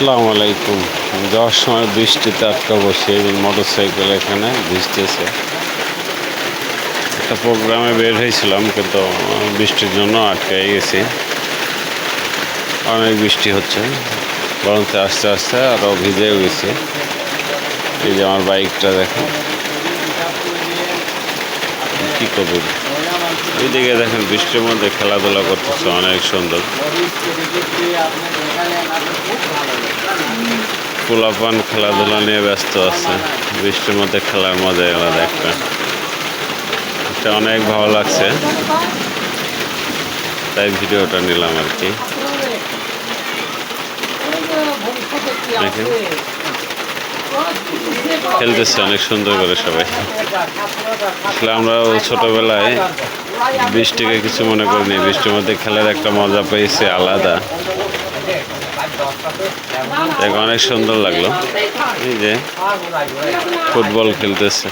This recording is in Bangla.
আসসালামু আলাইকুম। যাওয়ার সময় বৃষ্টিতে আটকা বসে মোটর সাইকেল এখানে ভিজতেছে। একটা প্রোগ্রামে বের হয়েছিলাম, কিন্তু বৃষ্টির জন্য আটকে গেছি। অনেক বৃষ্টি হচ্ছে, বরঞ্চ আস্তে আস্তে আরও ভিজেও গেছে। এই যে আমার বাইকটা দেখেন, কী করবো। ওইদিকে দেখেন বৃষ্টির মধ্যে খেলাধুলা করতেছে, অনেক সুন্দর। পোলাপান খেলাধুলা নিয়ে ব্যস্ত আছে। বৃষ্টির মধ্যে খেলার মজা আলাদা একটা। এটা অনেক ভালো লাগছে, তাই ভিডিওটা নিলাম আর কি। দেখেন খেলতেছে অনেক সুন্দর করে সবাই। আসলে আমরাও ছোটবেলায় বৃষ্টিকে কিছু মনে করিনি, বৃষ্টির মধ্যে খেলার একটা মজা পেয়েছি আলাদা। দেখ অনেক সুন্দর লাগলো। এই যে ফুটবল খেলতেছে।